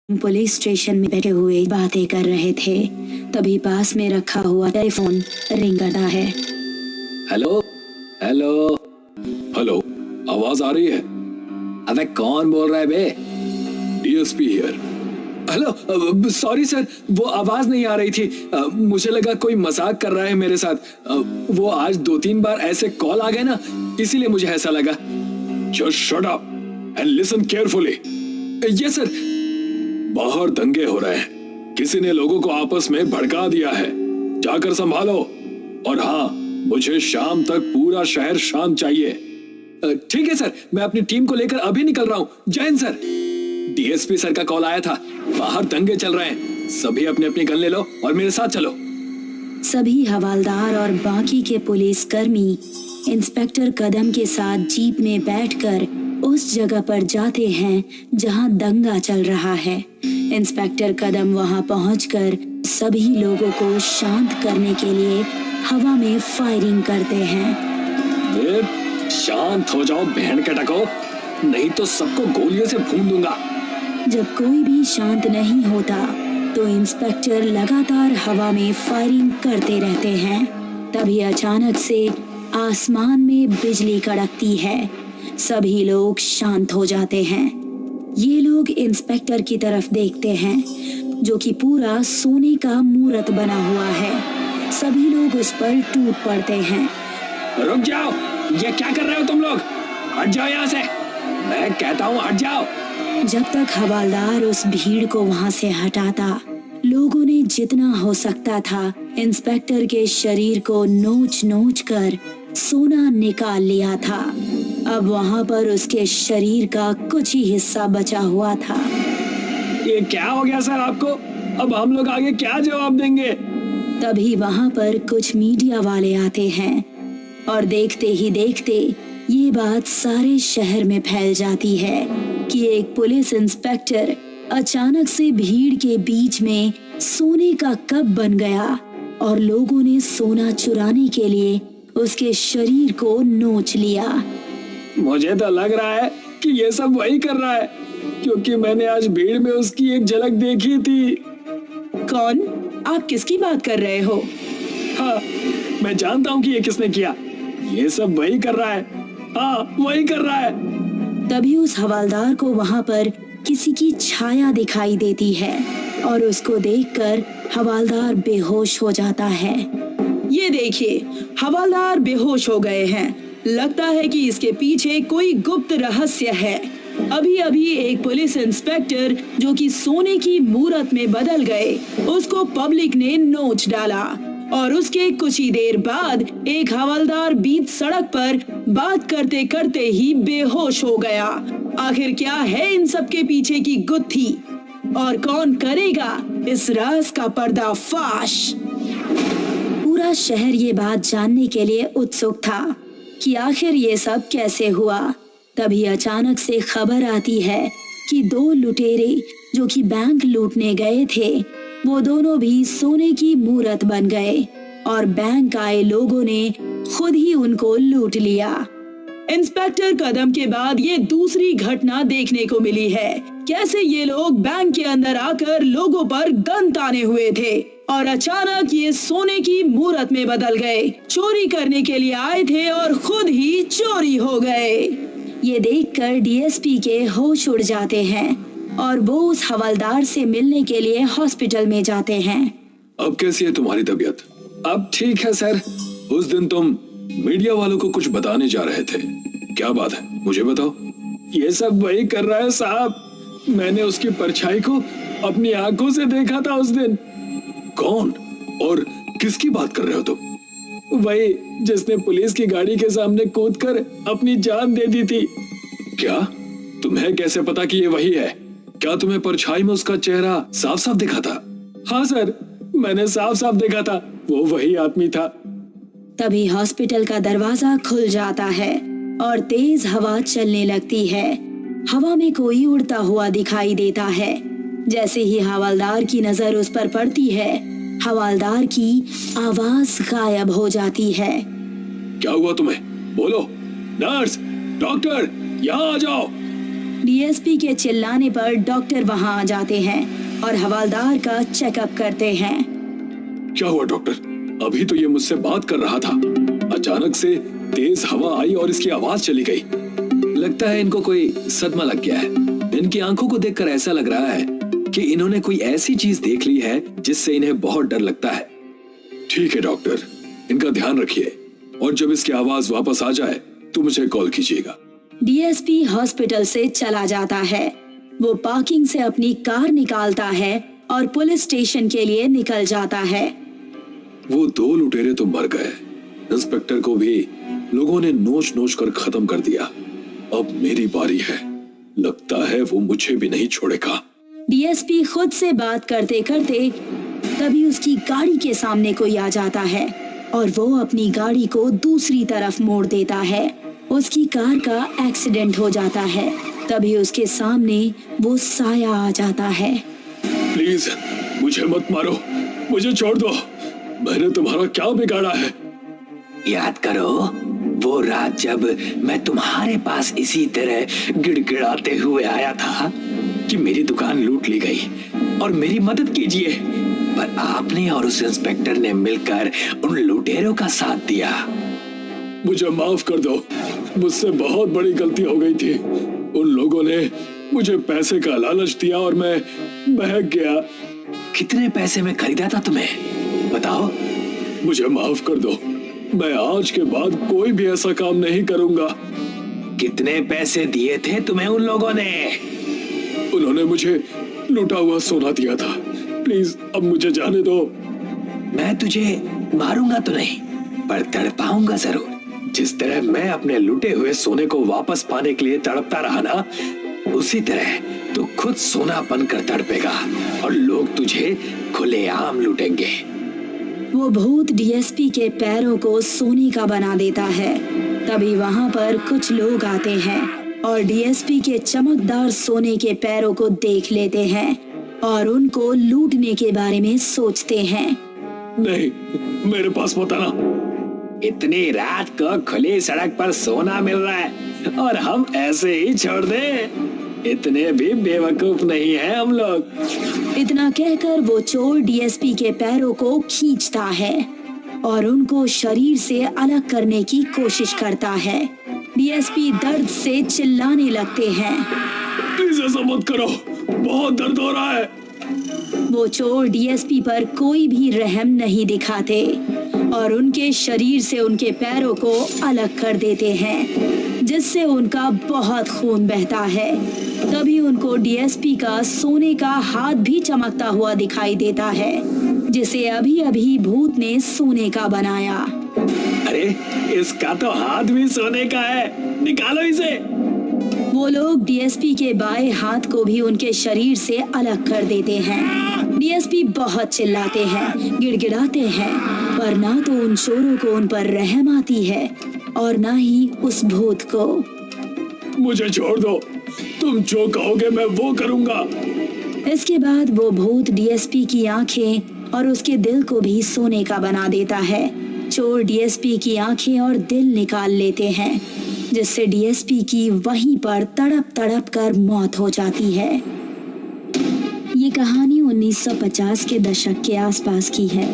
Police station में बैठे हुए बातें कर रहे थे। तभी पास में रखा हुआ टेलीफोन रिंग करता है। हेलो हेलो हेलो, आवाज आ रही है? अबे कौन बोल रहा है बे? DSP here. Hello, sorry sir, वो आवाज नहीं आ रही थी। मुझे लगा कोई मजाक कर रहा है मेरे साथ। वो आज 2-3 बार ऐसे कॉल आ गए ना, इसीलिए मुझे ऐसा लगा। Just shut up and listen carefully. Yes sir. बाहर दंगे हो रहे हैं, किसी ने लोगों को आपस में भड़का दिया है, जाकर संभालो। और हाँ, मुझे शाम तक पूरा शहर शांत चाहिए। ठीक है सर, मैं अपनी टीम को लेकर अभी निकल रहा हूँ। जय हिंद सर। डीएसपी सर का कॉल आया था, बाहर दंगे चल रहे हैं, सभी अपने अपनी गन ले लो और मेरे साथ चलो। सभी हवालदार और बाकी के पुलिस कर्मी इंस्पेक्टर कदम के साथ जीप में बैठकर उस जगह पर जाते हैं जहां दंगा चल रहा है। इंस्पेक्टर कदम वहां पहुंचकर सभी लोगों को शांत करने के लिए हवा में फायरिंग करते हैं। शांत हो जाओ बहन के टको, नहीं तो सबको गोलियों से भून दूंगा। जब कोई भी शांत नहीं होता तो इंस्पेक्टर लगातार हवा में फायरिंग करते रहते हैं। तभी अचानक से आसमान में बिजली कड़कती है। सभी लोग शांत हो जाते हैं। ये लोग इंस्पेक्टर की तरफ देखते हैं जो कि पूरा सोने का मूर्त बना हुआ है। सभी लोग उस पर टूट पड़ते हैं। रुक जाओ, ये क्या कर रहे हो तुम लोग? हट जाओ यहाँ से, मैं कहता हूँ हट जाओ। जब तक हवालदार उस भीड़ को वहाँ से हटाता, लोगों ने जितना हो सकता था इंस्पेक्टर के शरीर को नोच नोच कर सोना निकाल लिया था। अब वहाँ पर उसके शरीर का कुछ ही हिस्सा बचा हुआ था। ये क्या हो गया सर आपको? अब हम लोग आगे क्या जवाब देंगे? तभी वहाँ पर कुछ मीडिया वाले आते हैं और देखते ही देखते ये बात सारे शहर में फैल जाती है कि एक पुलिस इंस्पेक्टर अचानक से भीड़ के बीच में सोने का कप बन गया और लोगों ने सोना चुराने के लिए उसके शरीर को नोच लिया। मुझे तो लग रहा है कि ये सब वही कर रहा है, क्योंकि मैंने आज भीड़ में उसकी एक झलक देखी थी। कौन? आप किसकी बात कर रहे हो? हाँ, मैं जानता हूँ कि ये किसने किया। ये सब वही कर रहा है। हाँ, वही कर रहा है। तभी उस हवालदार को वहाँ पर किसी की छाया दिखाई देती है और उसको देखकर हवालदार बेहोश हो जाता है। ये देखिए, हवालदार बेहोश हो गए हैं। लगता है कि इसके पीछे कोई गुप्त रहस्य है। अभी अभी एक पुलिस इंस्पेक्टर जो कि सोने की मूरत में बदल गए, उसको पब्लिक ने नोच डाला और उसके कुछ ही देर बाद एक हवालदार बीच सड़क पर बात करते करते ही बेहोश हो गया। आखिर क्या है इन सब के पीछे की गुत्थी और कौन करेगा इस राज का पर्दाफाश? पूरा शहर ये बात जानने के लिए उत्सुक था कि आखिर ये सब कैसे हुआ। तभी अचानक से खबर आती है कि 2 लुटेरे जो कि बैंक लूटने गए थे, वो दोनों भी सोने की मूरत बन गए और बैंक आए लोगों ने खुद ही उनको लूट लिया। इंस्पेक्टर कदम के बाद ये दूसरी घटना देखने को मिली है। कैसे ये लोग बैंक के अंदर आकर लोगों पर गन ताने हुए थे और अचानक ये सोने की मूरत में बदल गए। चोरी करने के लिए आए थे और खुद ही चोरी हो गए। ये देखकर डीएसपी के होश उड़ जाते हैं और वो उस हवलदार से मिलने के लिए हॉस्पिटल में जाते हैं। अब कैसी है तुम्हारी तबीयत? अब ठीक है सर। उस दिन तुम मीडिया वालों को कुछ बताने जा रहे थे, क्या बात है, मुझे बताओ। ये सब वही कर रहा है साहब। मैंने उसकी परछाई को अपनी आंखों से देखा था उस दिन। कौन और किसकी बात कर रहे हो तुम? वही जिसने पुलिस की गाड़ी के सामने कूदकर अपनी जान दे दी थी। क्या? तुम्हें कैसे पता कि ये वही है? क्या तुम्हें परछाई में उसका चेहरा साफ साफ दिखा था? हाँ सर, मैंने साफ साफ देखा था, वो वही आदमी था। तभी हॉस्पिटल का दरवाजा खुल जाता है और तेज हवा चलने लगती है। हवा में कोई उड़ता हुआ दिखाई देता है। जैसे ही हवलदार की नजर उस पर पड़ती है, हवलदार की आवाज गायब हो जाती है। क्या हुआ तुम्हें? बोलो। नर्स, डॉक्टर, यहाँ आ जाओ। डीएसपी के चिल्लाने पर डॉक्टर वहां आ जाते हैं और हवलदार का चेकअप करते हैं। क्या हुआ डॉक्टर? अभी तो ये मुझसे बात कर रहा था, अचानक से तेज हवा आई और इसकी आवाज चली गई। लगता है इनको कोई सदमा लग गया है। इनकी आंखों को देखकर ऐसा लग रहा है कि इन्होंने कोई ऐसी चीज देख ली है जिससे इन्हें बहुत डर लगता है। ठीक है डॉक्टर, इनका ध्यान रखिए और जब इसकी आवाज वापस आ जाए तो मुझे कॉल कीजिएगा। डीएसपी हॉस्पिटल से चला जाता है। वो पार्किंग से अपनी कार निकालता है और पुलिस स्टेशन के लिए निकल जाता है। वो 2 लुटेरे तो मर गए, इंस्पेक्टर को भी लोगों ने नोच नोच कर खत्म कर दिया। अब मेरी बारी है, लगता है वो मुझे भी नहीं छोड़ेगा। डीएसपी खुद से बात करते करते तभी उसकी गाड़ी के सामने कोई आ जाता है और वो अपनी गाड़ी को दूसरी तरफ मोड़ देता है। उसकी कार का एक्सीडेंट हो जाता है। तभी उसके सामने वो साया आ जाता है। प्लीज मुझे मत मारो, मुझे छोड़ दो। मैंने तुम्हारा क्या बिगाड़ा है? याद करो वो रात जब मैं तुम्हारे पास इसी तरह गिड़गिड़ाते हुए आया था कि मेरी दुकान लूट ली गई और मेरी मदद कीजिए, पर आपने और उस इंस्पेक्टर ने मिलकर उन लुटेरों का साथ दिया। मुझे माफ कर दो, मुझसे बहुत बड़ी गलती हो गई थी। उन लोगों ने मुझे पैसे का लालच दिया और मैं बहक गया। कितने पैसे में खरीदा था तुम्हें, बताओ? मुझे माफ कर दो, मैं आज के बाद कोई भी ऐसा काम नहीं करूंगा। कितने पैसे दिए थे तुम्हें उन लोगों ने? उन्होंने मुझे लूटा हुआ सोना दिया था। प्लीज अब मुझे जाने दो। मैं तुझे मारूंगा तो नहीं, पर तड़पाऊंगा जरूर। जिस तरह मैं अपने लूटे हुए सोने को वापस पाने के लिए तड़पता रहा ना, उसी तरह तू खुद सोना बनकर तड़पेगा और लोग तुझे खुलेआम लूटेंगे। वो भूत डीएसपी के पैरों को सोने का बना देता है। तभी वहां पर कुछ लोग आते हैं और डीएसपी के चमकदार सोने के पैरों को देख लेते हैं और उनको लूटने के बारे में सोचते हैं। नहीं, मेरे पास मत आना। इतनी रात को खुली सड़क पर सोना मिल रहा है और हम ऐसे ही छोड़ दें? इतने भी बेवकूफ नहीं है हम लोग। इतना कहकर वो चोर डीएसपी के पैरों को खींचता है और उनको शरीर से अलग करने की कोशिश करता है। डीएसपी दर्द से चिल्लाने लगते हैं। प्लीज ऐसा मत करो, बहुत दर्द हो रहा है। वो चोर डीएसपी पर कोई भी रहम नहीं दिखाते और उनके शरीर से उनके पैरों को अलग कर देते हैं, जिससे उनका बहुत खून बहता है। तभी उनको डीएसपी का सोने का हाथ भी चमकता हुआ दिखाई देता है, जिसे अभी अभी भूत ने सोने का बनाया। अरे इसका तो हाथ भी सोने का है, निकालो इसे। वो लोग डीएसपी के बाएं हाथ को भी उनके शरीर से अलग कर देते हैं। डीएसपी बहुत चिल्लाते हैं, गिड़गिड़ाते हैं, पर ना तो उन चोरों को उन पर रहम आती है और ना ही उस भूत को। मुझे छोड़ दो, तुम जो कहोगे मैं वो करूंगा। इसके बाद वो भूत डीएसपी की आंखें और उसके दिल को भी सोने का बना देता है। चोर डीएसपी की आंखें और दिल निकाल लेते हैं, जिससे डीएसपी की वहीं पर तड़प तड़प कर मौत हो जाती है। ये कहानी 1950 के दशक के आसपास की है।